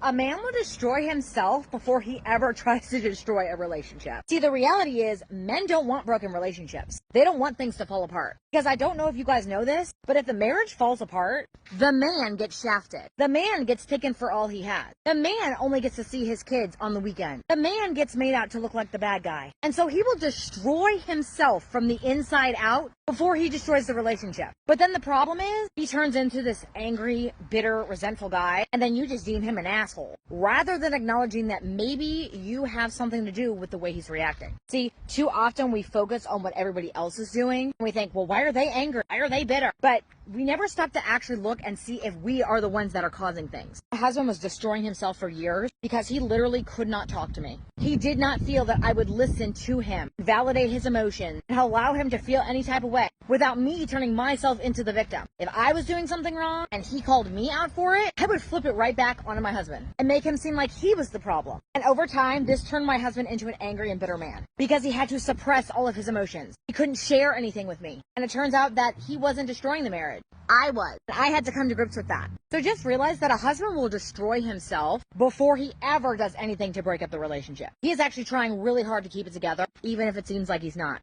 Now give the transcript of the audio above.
A man will destroy himself before he ever tries to destroy a relationship. See, the reality is men don't want broken relationships. They don't want things to fall apart. Because I don't know if you guys know this, but if the marriage falls apart, the man gets shafted. The man gets taken for all he has. The man only gets to see his kids on the weekend. The man gets made out to look like the bad guy. And so he will destroy himself from the inside out before he destroys the relationship. But then the problem is, he turns into this angry, bitter, resentful guy, and then you just deem him an asshole, rather than acknowledging that maybe you have something to do with the way he's reacting. See, too often we focus on what everybody else is doing, and we think, well, why are they angry? Why are they bitter? But we never stop to actually look and see if we are the ones that are causing things. My husband was destroying himself for years because he literally could not talk to me. He did not feel that I would listen to him, validate his emotions, and allow him to feel any type of way without me turning myself into the victim. If I was doing something wrong and he called me out for it, I would flip it right back onto my husband and make him seem like he was the problem. And over time, this turned my husband into an angry and bitter man because he had to suppress all of his emotions. He couldn't share anything with me. And it turns out that he wasn't destroying the marriage. I was. I had to come to grips with that. So just realize that a husband will destroy himself before he ever does anything to break up the relationship. He is actually trying really hard to keep it together, even if it seems like he's not.